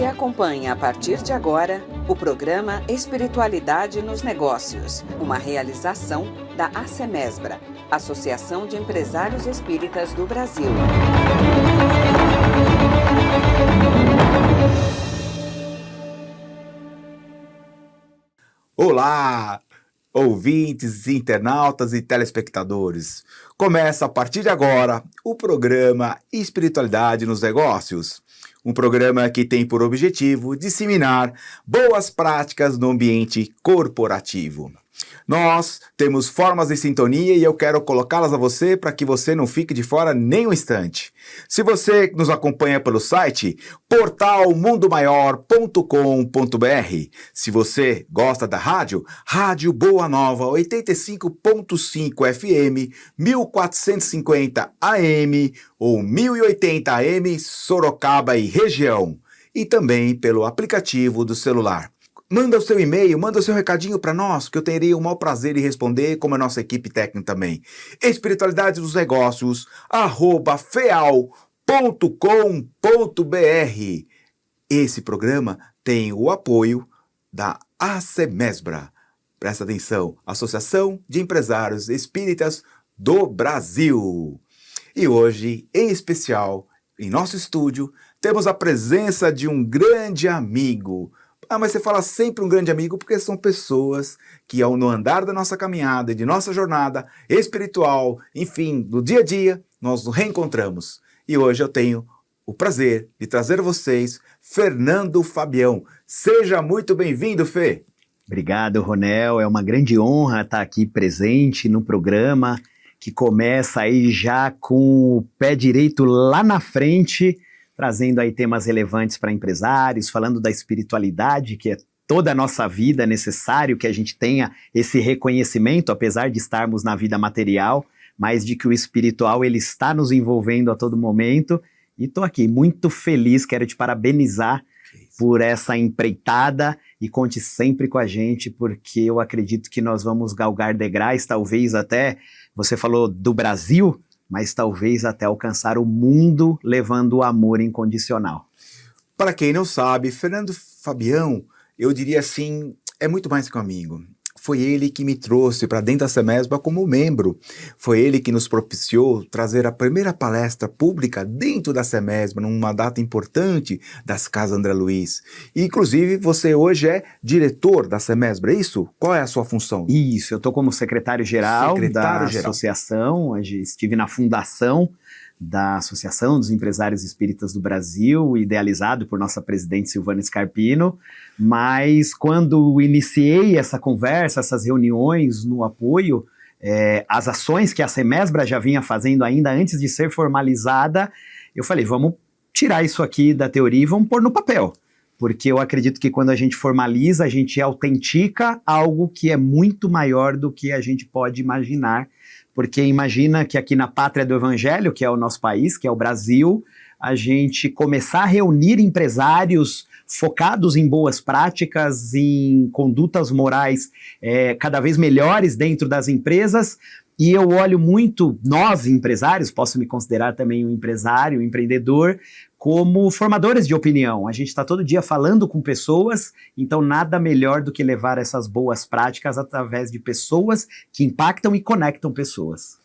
acompanhe a partir de agora o programa Espiritualidade nos Negócios, uma realização da ACEMESBRA, Associação de Empresários Espíritas do Brasil. Olá, ouvintes, internautas e telespectadores. Começa a partir de agora o programa Espiritualidade nos Negócios. Um programa que tem por objetivo disseminar boas práticas no ambiente corporativo. Nós temos formas de sintonia e eu quero colocá-las a você para que você não fique de fora nem um instante. Se você nos acompanha pelo site portalmundomaior.com.br, se você gosta da rádio, Rádio Boa Nova 85.5 FM, 1450 AM ou 1080 AM Sorocaba e região, e também pelo aplicativo do celular. Manda o seu e-mail, manda o seu recadinho para nós, que eu teria o maior prazer em responder, como a nossa equipe técnica também. Espiritualidade dos Negócios, @feal.com.br. Esse programa tem o apoio da ACEMESBRA. Presta atenção, Associação de Empresários Espíritas do Brasil. E hoje, em especial, em nosso estúdio, temos a presença de um grande amigo. Mas você fala sempre um grande amigo porque são pessoas que no andar da nossa caminhada, de nossa jornada espiritual, enfim, do dia a dia, nós nos reencontramos. E hoje eu tenho o prazer de trazer a vocês Fernando Fabião. Seja muito bem-vindo, Fê. Obrigado, Ronel. É uma grande honra estar aqui presente no programa que começa aí já com o pé direito lá na frente, trazendo aí temas relevantes para empresários, falando da espiritualidade, que é toda a nossa vida, é necessário que a gente tenha esse reconhecimento, apesar de estarmos na vida material, mas de que o espiritual ele está nos envolvendo a todo momento. E estou aqui muito feliz, quero te parabenizar por essa empreitada e conte sempre com a gente, porque eu acredito que nós vamos galgar degraus, talvez até, você falou do Brasil, mas talvez até alcançar o mundo levando o amor incondicional. Para quem não sabe, Fernando Fabião, eu diria assim, é muito mais que um amigo. Foi ele que me trouxe para dentro da ACEMESBRA como membro. Foi ele que nos propiciou trazer a primeira palestra pública dentro da ACEMESBRA, numa data importante das Casas André Luiz. E, inclusive, você hoje é diretor da ACEMESBRA, é isso? Qual é a sua função? Isso, eu estou como secretário-geral da associação, estive na fundação da Associação dos Empresários Espíritas do Brasil, idealizado por nossa presidente Silvana Scarpino, mas quando iniciei essa conversa, essas reuniões no apoio, as ações que a ACEMESBRA já vinha fazendo ainda antes de ser formalizada, eu falei, vamos tirar isso aqui da teoria e vamos pôr no papel, porque eu acredito que quando a gente formaliza, a gente autentica algo que é muito maior do que a gente pode imaginar. Porque imagina que aqui na pátria do Evangelho, que é o nosso país, que é o Brasil, a gente começar a reunir empresários focados em boas práticas, em condutas morais cada vez melhores dentro das empresas. E eu olho muito, nós empresários, posso me considerar também um empresário, um empreendedor, como formadores de opinião. A gente está todo dia falando com pessoas, então nada melhor do que levar essas boas práticas através de pessoas que impactam e conectam pessoas.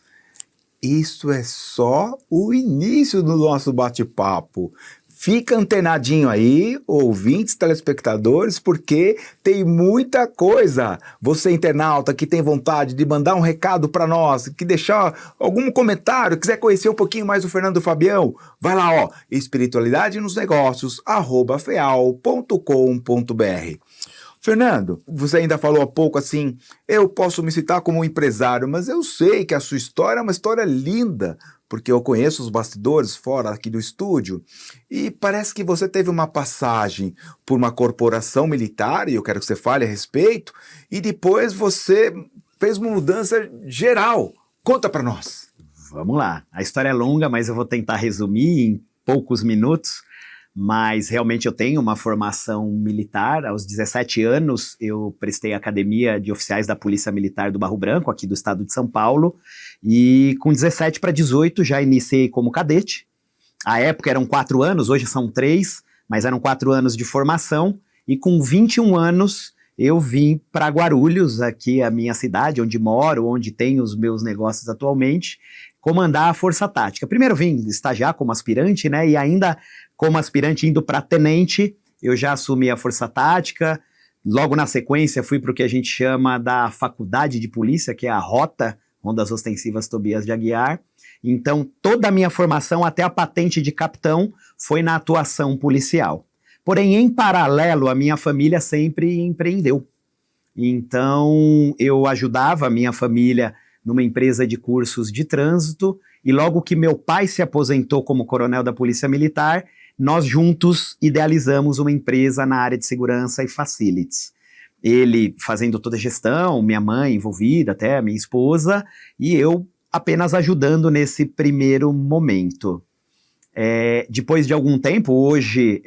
Isso é só o início do nosso bate-papo. Fica antenadinho aí, ouvintes, telespectadores, porque tem muita coisa. Você, internauta, que tem vontade de mandar um recado para nós, que deixar algum comentário, quiser conhecer um pouquinho mais do Fernando Fabião, vai lá, Espiritualidade nos Negócios, @feal.com.br. Fernando, você ainda falou há pouco assim, eu posso me citar como um empresário, mas eu sei que a sua história é uma história linda, porque eu conheço os bastidores fora aqui do estúdio, e parece que você teve uma passagem por uma corporação militar, e eu quero que você fale a respeito, e depois você fez uma mudança geral. Conta para nós. Vamos lá. A história é longa, mas eu vou tentar resumir em poucos minutos. Mas realmente eu tenho uma formação militar. Aos 17 anos eu prestei a academia de oficiais da Polícia Militar do Barro Branco, aqui do estado de São Paulo, e com 17 para 18 já iniciei como cadete. À época eram 4 anos, hoje são 3, mas eram 4 anos de formação, e com 21 anos eu vim para Guarulhos, aqui a minha cidade, onde moro, onde tenho os meus negócios atualmente, comandar a Força Tática. Primeiro vim estagiar como aspirante, né, e ainda como aspirante indo para tenente, eu já assumi a Força Tática. Logo na sequência fui para o que a gente chama da Faculdade de Polícia, que é a ROTA, Rondas Ostensivas Tobias de Aguiar. Então toda a minha formação, até a patente de capitão, foi na atuação policial. Porém, em paralelo, a minha família sempre empreendeu. Então, eu ajudava a minha família numa empresa de cursos de trânsito, e logo que meu pai se aposentou como coronel da Polícia Militar, nós juntos idealizamos uma empresa na área de segurança e facilities. Ele fazendo toda a gestão, minha mãe envolvida, até a minha esposa, e eu apenas ajudando nesse primeiro momento. Depois de algum tempo, hoje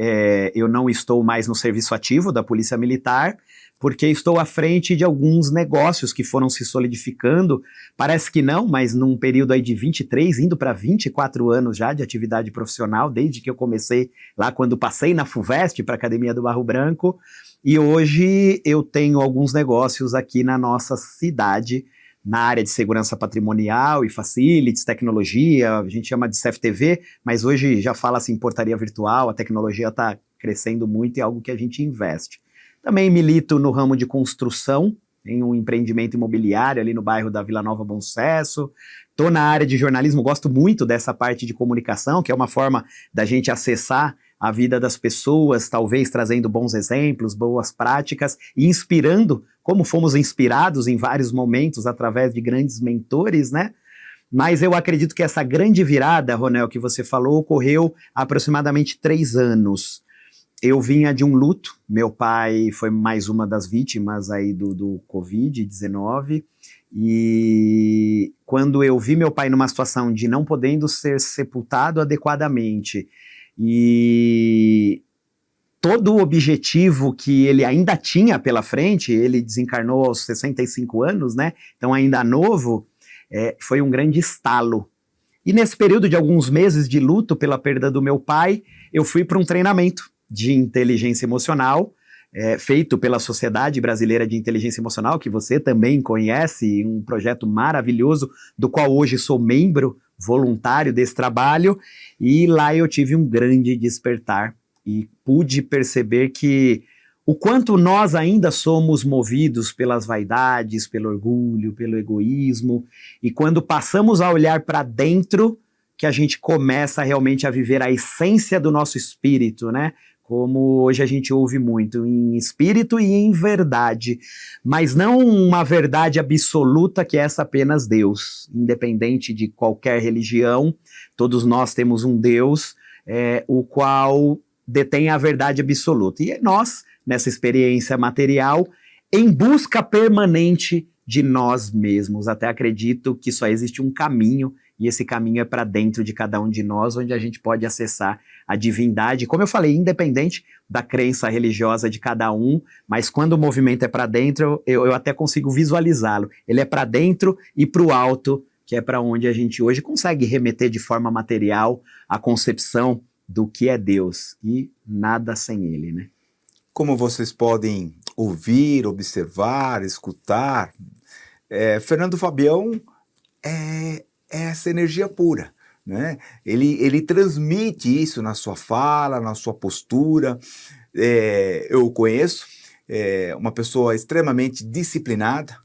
eu não estou mais no serviço ativo da Polícia Militar, porque estou à frente de alguns negócios que foram se solidificando, parece que não, mas num período aí de 23, indo para 24 anos já de atividade profissional, desde que eu comecei lá quando passei na FUVEST para a Academia do Barro Branco, e hoje eu tenho alguns negócios aqui na nossa cidade, na área de segurança patrimonial e facilities, tecnologia, a gente chama de CFTV, mas hoje já fala-se em portaria virtual, a tecnologia está crescendo muito e é algo que a gente investe. Também milito no ramo de construção, em um empreendimento imobiliário ali no bairro da Vila Nova Bom Sucesso. Estou na área de jornalismo, gosto muito dessa parte de comunicação, que é uma forma da gente acessar a vida das pessoas, talvez trazendo bons exemplos, boas práticas e inspirando, como fomos inspirados em vários momentos através de grandes mentores, né? Mas eu acredito que essa grande virada, Ronel, que você falou, ocorreu há aproximadamente 3 anos. Eu vinha de um luto, meu pai foi mais uma das vítimas aí do Covid-19, e quando eu vi meu pai numa situação de não podendo ser sepultado adequadamente, e todo o objetivo que ele ainda tinha pela frente, ele desencarnou aos 65 anos, né? Então ainda novo, foi um grande estalo. E nesse período de alguns meses de luto pela perda do meu pai, eu fui para um treinamento de inteligência emocional, feito pela Sociedade Brasileira de Inteligência Emocional, que você também conhece, um projeto maravilhoso, do qual hoje sou membro voluntário desse trabalho, e lá eu tive um grande despertar e pude perceber que o quanto nós ainda somos movidos pelas vaidades, pelo orgulho, pelo egoísmo, e quando passamos a olhar para dentro, que a gente começa realmente a viver a essência do nosso espírito, né? Como hoje a gente ouve muito, em espírito e em verdade, mas não uma verdade absoluta que é essa apenas Deus, independente de qualquer religião, todos nós temos um Deus, o qual detém a verdade absoluta, e nós, nessa experiência material, em busca permanente de nós mesmos, até acredito que só existe um caminho, e esse caminho é para dentro de cada um de nós, onde a gente pode acessar a divindade, como eu falei, independente da crença religiosa de cada um, mas quando o movimento é para dentro, eu até consigo visualizá-lo. Ele é para dentro e para o alto, que é para onde a gente hoje consegue remeter de forma material a concepção do que é Deus, e nada sem ele, né? Como vocês podem ouvir, observar, escutar, Fernando Fabião é essa energia pura, né? Ele transmite isso na sua fala, na sua postura. Eu o conheço, uma pessoa extremamente disciplinada,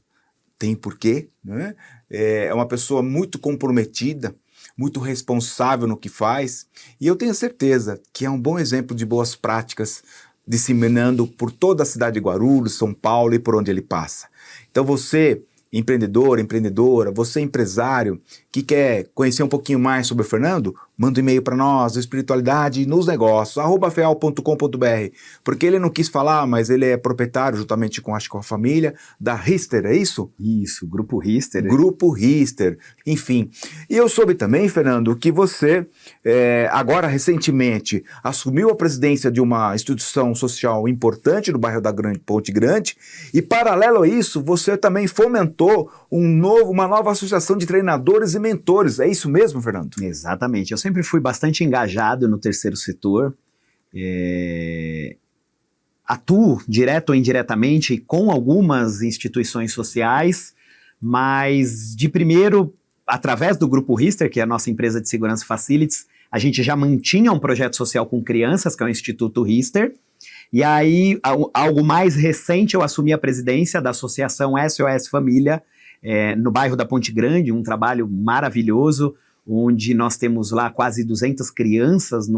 tem porquê, né? É uma pessoa muito comprometida, muito responsável no que faz, e eu tenho certeza que é um bom exemplo de boas práticas disseminando por toda a cidade de Guarulhos, São Paulo e por onde ele passa. Então você, empreendedor, empreendedora, você empresário que quer conhecer um pouquinho mais sobre o Fernando, manda um e-mail para nós, Espiritualidade nos Negócios, @feal.com.br, porque ele não quis falar, mas ele é proprietário, juntamente com, acho que com a família, da Rister, é isso? Isso, Grupo Rister. Grupo Rister, enfim. E eu soube também, Fernando, que você, agora recentemente, assumiu a presidência de uma instituição social importante no bairro da Ponte Grande, e paralelo a isso, você também fomentou uma nova associação de treinadores e mentores. É isso mesmo, Fernando? Exatamente. Eu sempre fui bastante engajado no terceiro setor. Atuo direto ou indiretamente com algumas instituições sociais, mas de primeiro, através do Grupo Rister, que é a nossa empresa de segurança Facilities, a gente já mantinha um projeto social com crianças, que é o Instituto Rister, e aí, algo mais recente, eu assumi a presidência da Associação SOS Família, no bairro da Ponte Grande, um trabalho maravilhoso, onde nós temos lá quase 200 crianças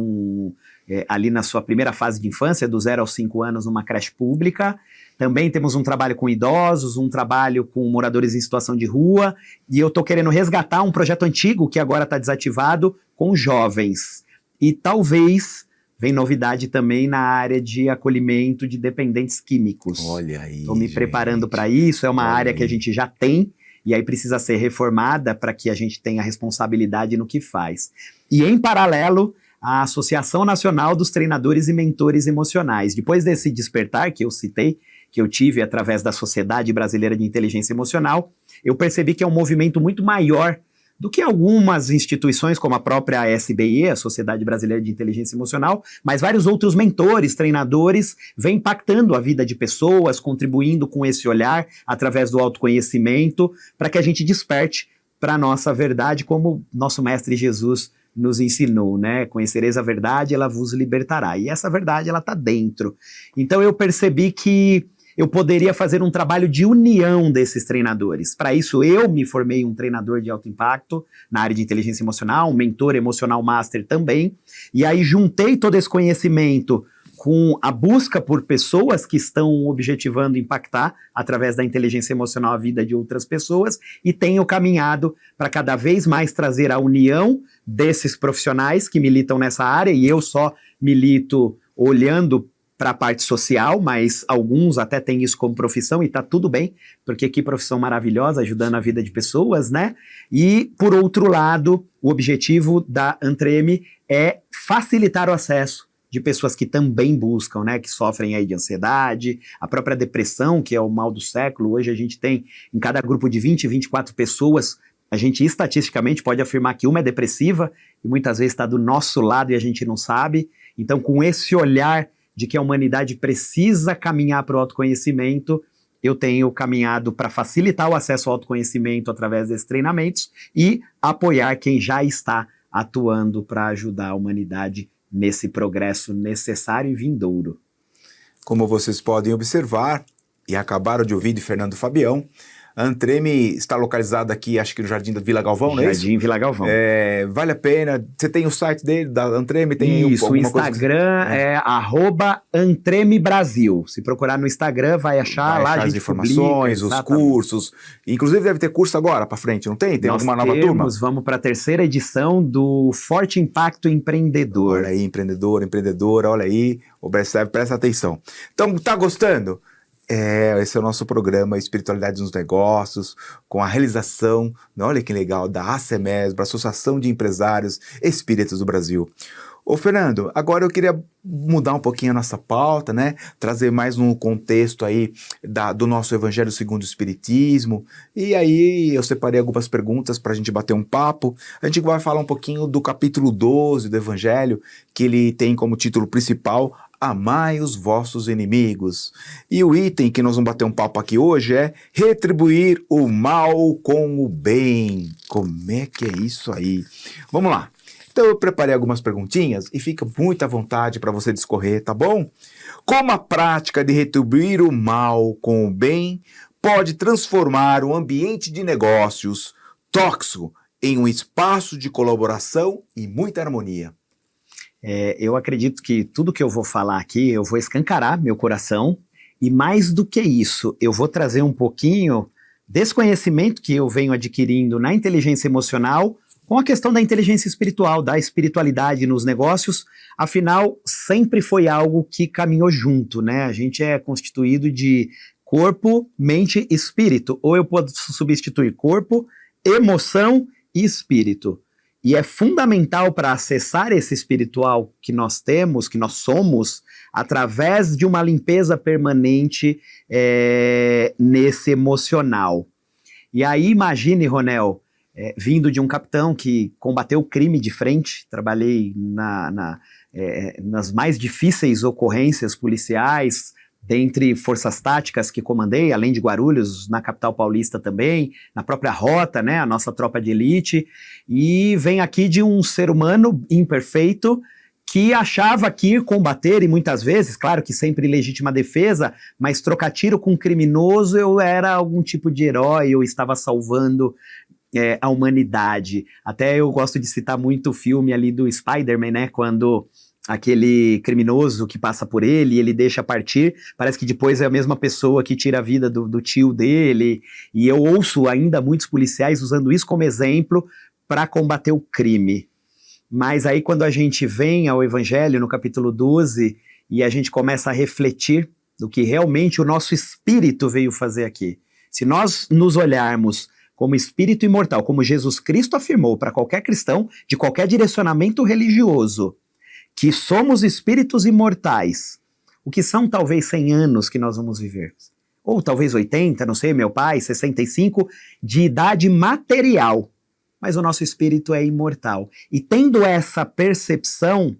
ali na sua primeira fase de infância, do 0 aos 5 anos, numa creche pública. Também temos um trabalho com idosos, um trabalho com moradores em situação de rua, e eu estou querendo resgatar um projeto antigo, que agora está desativado, com jovens. E talvez vem novidade também na área de acolhimento de dependentes químicos. Olha aí, estou me preparando para isso, é uma área que a gente já tem, e aí precisa ser reformada para que a gente tenha responsabilidade no que faz. E em paralelo, a Associação Nacional dos Treinadores e Mentores Emocionais. Depois desse despertar que eu citei, que eu tive através da Sociedade Brasileira de Inteligência Emocional, eu percebi que é um movimento muito maior do que algumas instituições, como a própria SBE, a Sociedade Brasileira de Inteligência Emocional, mas vários outros mentores, treinadores, vêm impactando a vida de pessoas, contribuindo com esse olhar através do autoconhecimento, para que a gente desperte para a nossa verdade, como nosso Mestre Jesus nos ensinou, né? Conhecereis a verdade, ela vos libertará. E essa verdade, ela está dentro. Então eu percebi que eu poderia fazer um trabalho de união desses treinadores. Para isso, eu me formei um treinador de alto impacto na área de inteligência emocional, um mentor emocional master também, e aí juntei todo esse conhecimento com a busca por pessoas que estão objetivando impactar através da inteligência emocional a vida de outras pessoas, e tenho caminhado para cada vez mais trazer a união desses profissionais que militam nessa área, e eu só milito olhando para a parte social, mas alguns até têm isso como profissão, e tá tudo bem, porque que profissão maravilhosa, ajudando a vida de pessoas, né? E, por outro lado, o objetivo da Antreme é facilitar o acesso de pessoas que também buscam, né, que sofrem aí de ansiedade, a própria depressão, que é o mal do século. Hoje a gente tem, em cada grupo de 20, 24 pessoas, a gente estatisticamente pode afirmar que uma é depressiva, e muitas vezes está do nosso lado e a gente não sabe. Então, com esse olhar de que a humanidade precisa caminhar para o autoconhecimento, eu tenho caminhado para facilitar o acesso ao autoconhecimento através desses treinamentos e apoiar quem já está atuando para ajudar a humanidade nesse progresso necessário e vindouro. Como vocês podem observar, e acabaram de ouvir de Fernando Fabião, a Antreme está localizada aqui, acho que no Jardim da Vila Galvão, não é isso? Jardim Vila Galvão. Vale a pena. Você tem o site dele, da Antreme? Tem isso, o Instagram é @AntremeBrasil. Se procurar no Instagram, vai achar lá a gente as informações, publica, os cursos. Inclusive deve ter curso agora para frente, não tem? Tem alguma nova turma? Vamos para a 3ª edição do Forte Impacto Empreendedor. Olha aí, empreendedor, empreendedora, olha aí. O Brestlev, presta atenção. Então, tá gostando? Esse é o nosso programa Espiritualidade nos Negócios, com a realização, olha que legal, da ACEMESBRA, Associação de Empresários Espíritas do Brasil. Ô Fernando, agora eu queria mudar um pouquinho a nossa pauta, né? Trazer mais um contexto aí do nosso Evangelho segundo o Espiritismo. E aí eu separei algumas perguntas para a gente bater um papo. A gente vai falar um pouquinho do capítulo 12 do Evangelho, que ele tem como título principal Amai os vossos inimigos. E o item que nós vamos bater um papo aqui hoje é retribuir o mal com o bem. Como é que é isso aí? Vamos lá. Então eu preparei algumas perguntinhas e fica muito à vontade para você discorrer, tá bom? Como a prática de retribuir o mal com o bem pode transformar um ambiente de negócios tóxico em um espaço de colaboração e muita harmonia? Eu acredito que tudo que eu vou falar aqui, eu vou escancarar meu coração, e mais do que isso, eu vou trazer um pouquinho desse conhecimento que eu venho adquirindo na inteligência emocional com a questão da inteligência espiritual, da espiritualidade nos negócios. Afinal, sempre foi algo que caminhou junto, né? A gente é constituído de corpo, mente e espírito, ou eu posso substituir corpo, emoção e espírito. E é fundamental para acessar esse espiritual que nós temos, que nós somos, através de uma limpeza permanente nesse emocional. E aí imagine, Ronel, vindo de um capitão que combateu o crime de frente, trabalhei nas mais difíceis ocorrências policiais, dentre forças táticas que comandei, além de Guarulhos, na capital paulista também, na própria Rota, né, a nossa tropa de elite, e vem aqui de um ser humano imperfeito que achava que ir combater, e muitas vezes, claro que sempre em legítima defesa, mas trocar tiro com um criminoso, eu era algum tipo de herói, eu estava salvando a humanidade. Até eu gosto de citar muito o filme ali do Spider-Man, né, quando aquele criminoso que passa por ele e ele deixa partir, parece que depois é a mesma pessoa que tira a vida do tio dele, e eu ouço ainda muitos policiais usando isso como exemplo para combater o crime. Mas aí quando a gente vem ao Evangelho, no capítulo 12, e a gente começa a refletir do que realmente o nosso espírito veio fazer aqui. Se nós nos olharmos como espírito imortal, como Jesus Cristo afirmou para qualquer cristão, de qualquer direcionamento religioso, que somos espíritos imortais, o que são talvez 100 anos que nós vamos viver, ou talvez 80, não sei, meu pai, 65, de idade material, mas o nosso espírito é imortal. E tendo essa percepção,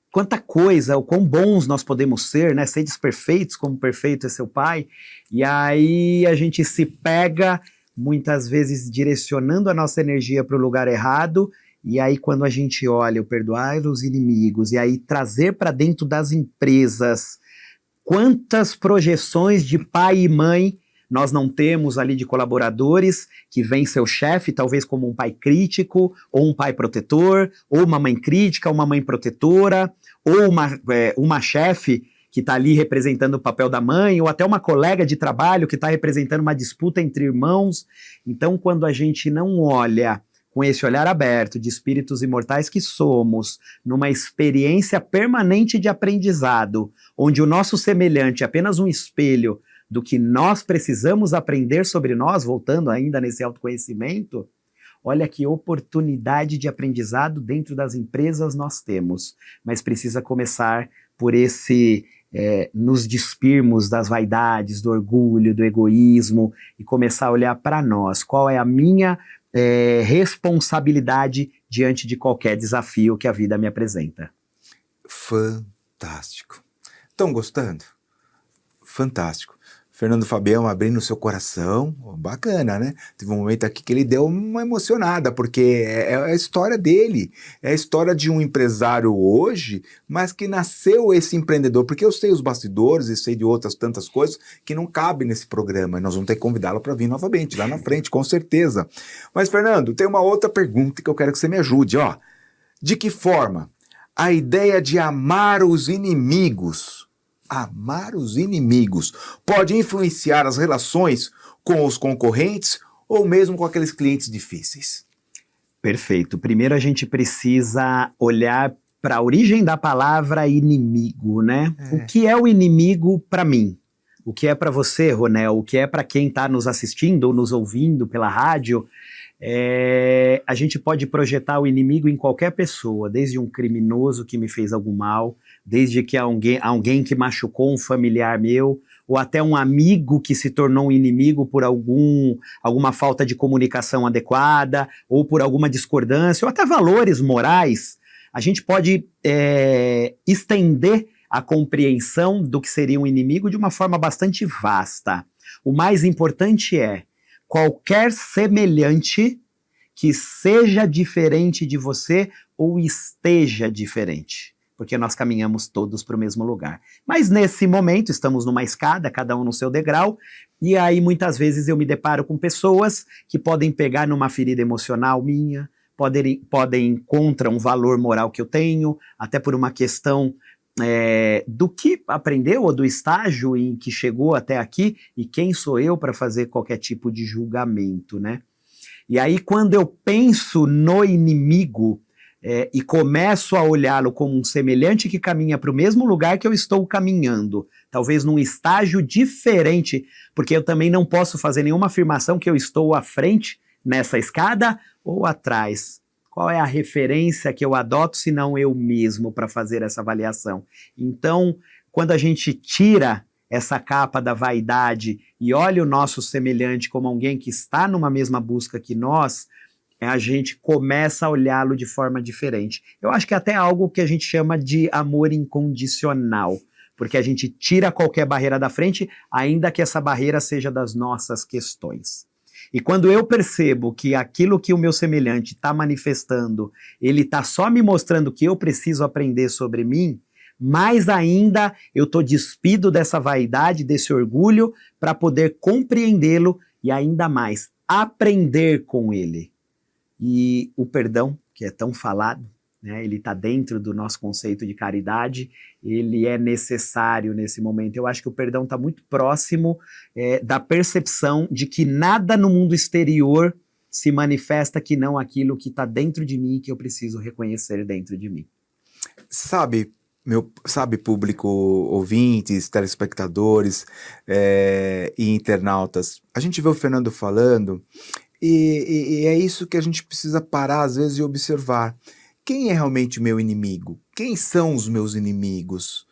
quanta coisa, o quão bons nós podemos ser, né, seres perfeitos, como perfeito é seu pai, e aí a gente se pega, muitas vezes, direcionando a nossa energia para o lugar errado. E aí quando a gente olha o perdoar os inimigos, e aí trazer para dentro das empresas, quantas projeções de pai e mãe nós não temos ali de colaboradores, que vem seu chefe talvez como um pai crítico, ou um pai protetor, ou uma mãe crítica, uma mãe protetora, ou uma chefe que está ali representando o papel da mãe, ou até uma colega de trabalho que está representando uma disputa entre irmãos. Então quando a gente não olha com esse olhar aberto de espíritos imortais que somos, numa experiência permanente de aprendizado, onde o nosso semelhante é apenas um espelho do que nós precisamos aprender sobre nós, voltando ainda nesse autoconhecimento, olha que oportunidade de aprendizado dentro das empresas nós temos, mas precisa começar por nos despirmos das vaidades, do orgulho, do egoísmo, e começar a olhar para nós, qual é a minha responsabilidade diante de qualquer desafio que a vida me apresenta. Fantástico. Estão gostando? Fantástico. Fernando Fabião abrindo o seu coração, bacana, né? Teve um momento aqui que ele deu uma emocionada, porque é a história dele, é a história de um empresário hoje, mas que nasceu esse empreendedor, porque eu sei os bastidores e sei de outras tantas coisas que não cabem nesse programa, e nós vamos ter que convidá-lo para vir novamente, lá na frente, com certeza. Mas, Fernando, tem uma outra pergunta que eu quero que você me ajude, ó. De que forma a ideia de amar os inimigos pode influenciar as relações com os concorrentes ou mesmo com aqueles clientes difíceis? Perfeito. Primeiro a gente precisa olhar para a origem da palavra inimigo, né? O que é o inimigo para mim? O que é para você, Ronel? O que é para quem está nos assistindo ou nos ouvindo pela rádio? A gente pode projetar o inimigo em qualquer pessoa, desde um criminoso que me fez algum mal, desde que alguém que machucou um familiar meu, ou até um amigo que se tornou um inimigo por alguma falta de comunicação adequada, ou por alguma discordância, ou até valores morais. A gente pode estender a compreensão do que seria um inimigo de uma forma bastante vasta. O mais importante é qualquer semelhante que seja diferente de você ou esteja diferente, porque nós caminhamos todos para o mesmo lugar. Mas nesse momento estamos numa escada, cada um no seu degrau, e aí muitas vezes eu me deparo com pessoas que podem pegar numa ferida emocional minha, podem contra um valor moral que eu tenho, até por uma questão do que aprendeu ou do estágio em que chegou até aqui, e quem sou eu para fazer qualquer tipo de julgamento, né? E aí quando eu penso no inimigo e começo a olhá-lo como um semelhante que caminha para o mesmo lugar que eu estou caminhando, talvez num estágio diferente, porque eu também não posso fazer nenhuma afirmação que eu estou à frente nessa escada ou atrás. Qual é a referência que eu adoto, se não eu mesmo, para fazer essa avaliação? Então, quando a gente tira essa capa da vaidade e olha o nosso semelhante como alguém que está numa mesma busca que nós, a gente começa a olhá-lo de forma diferente. Eu acho que é até algo que a gente chama de amor incondicional, porque a gente tira qualquer barreira da frente, ainda que essa barreira seja das nossas questões. E quando eu percebo que aquilo que o meu semelhante está manifestando, ele está só me mostrando que eu preciso aprender sobre mim, mais ainda eu estou despido dessa vaidade, desse orgulho, para poder compreendê-lo e ainda mais aprender com ele. E o perdão, que é tão falado, né, ele está dentro do nosso conceito de caridade, ele é necessário nesse momento. Eu acho que o perdão está muito próximo da percepção de que nada no mundo exterior se manifesta que não aquilo que está dentro de mim, que eu preciso reconhecer dentro de mim. Sabe, público, ouvintes, telespectadores e internautas, a gente vê o Fernando falando e é isso que a gente precisa parar às vezes e observar. Quem é realmente meu inimigo? Quem são os meus inimigos?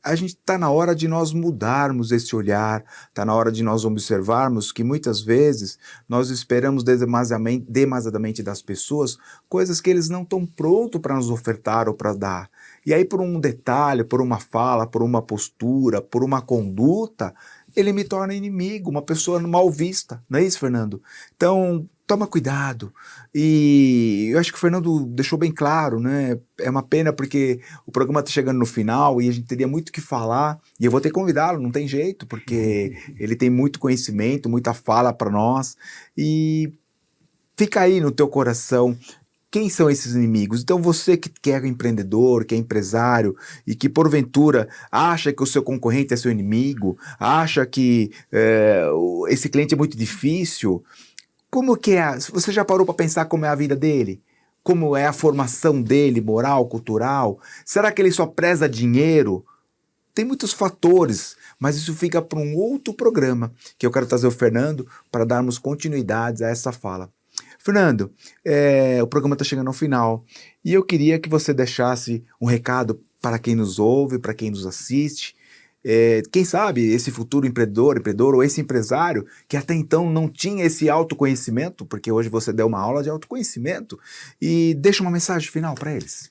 A gente está na hora de nós mudarmos esse olhar, está na hora de nós observarmos que muitas vezes nós esperamos demasiadamente das pessoas coisas que eles não estão prontos para nos ofertar ou para dar. E aí por um detalhe, por uma fala, por uma postura, por uma conduta, ele me torna inimigo, uma pessoa mal vista, não é isso, Fernando? Então, toma cuidado. E eu acho que o Fernando deixou bem claro, né? É uma pena porque o programa está chegando no final e a gente teria muito o que falar, e eu vou ter que convidá-lo, não tem jeito, porque ele tem muito conhecimento, muita fala para nós, e fica aí no teu coração. Quem são esses inimigos? Então você que é empreendedor, que é empresário e que porventura acha que o seu concorrente é seu inimigo, acha que esse cliente é muito difícil, como que é? Você já parou para pensar como é a vida dele? Como é a formação dele, moral, cultural? Será que ele só preza dinheiro? Tem muitos fatores, mas isso fica para um outro programa que eu quero trazer o Fernando para darmos continuidade a essa fala. Fernando, o programa está chegando ao final e eu queria que você deixasse um recado para quem nos ouve, para quem nos assiste. Quem sabe esse futuro empreendedor ou esse empresário que até então não tinha esse autoconhecimento, porque hoje você deu uma aula de autoconhecimento, e deixa uma mensagem final para eles.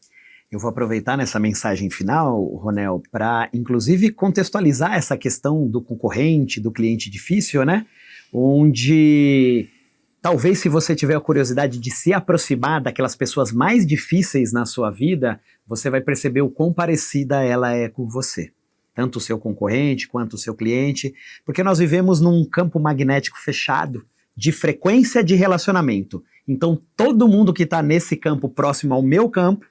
Eu vou aproveitar nessa mensagem final, Ronel, para inclusive contextualizar essa questão do concorrente, do cliente difícil, né? Onde talvez se você tiver a curiosidade de se aproximar daquelas pessoas mais difíceis na sua vida, você vai perceber o quão parecida ela é com você. Tanto o seu concorrente quanto o seu cliente, porque nós vivemos num campo magnético fechado de frequência de relacionamento. Então todo mundo que está nesse campo próximo ao meu campo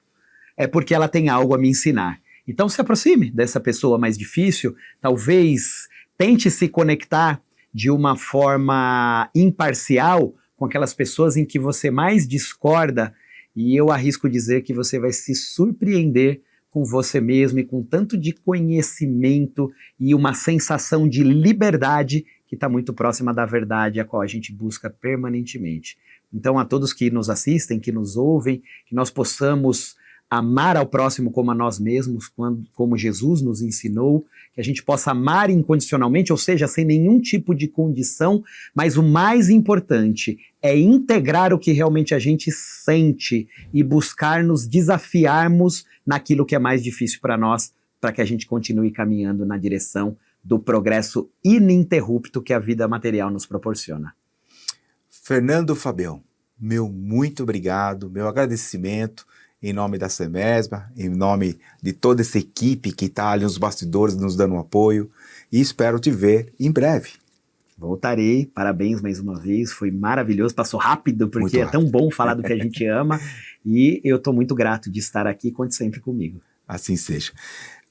é porque ela tem algo a me ensinar. Então se aproxime dessa pessoa mais difícil, talvez tente se conectar de uma forma imparcial com aquelas pessoas em que você mais discorda, e eu arrisco dizer que você vai se surpreender com você mesmo e com tanto de conhecimento e uma sensação de liberdade que está muito próxima da verdade a qual a gente busca permanentemente. Então a todos que nos assistem, que nos ouvem, que nós possamos amar ao próximo como a nós mesmos, como Jesus nos ensinou, que a gente possa amar incondicionalmente, ou seja, sem nenhum tipo de condição, mas o mais importante é integrar o que realmente a gente sente e buscar nos desafiarmos naquilo que é mais difícil para nós, para que a gente continue caminhando na direção do progresso ininterrupto que a vida material nos proporciona. Fernando Fabião, meu muito obrigado, meu agradecimento, em nome da Semesbra, em nome de toda essa equipe que está ali nos bastidores nos dando um apoio, e espero te ver em breve. Voltarei, parabéns mais uma vez, foi maravilhoso, passou rápido, porque é tão bom falar do que a gente ama, e eu estou muito grato de estar aqui, conte sempre comigo. Assim seja.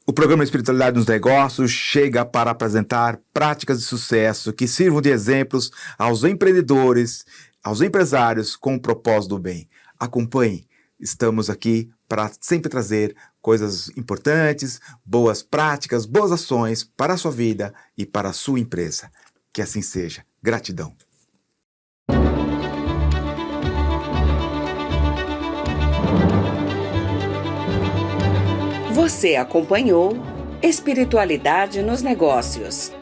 O programa Espiritualidade nos Negócios chega para apresentar práticas de sucesso que sirvam de exemplos aos empreendedores, aos empresários com o propósito do bem. Acompanhe. Estamos aqui para sempre trazer coisas importantes, boas práticas, boas ações para a sua vida e para a sua empresa. Que assim seja. Gratidão. Você acompanhou Espiritualidade nos Negócios.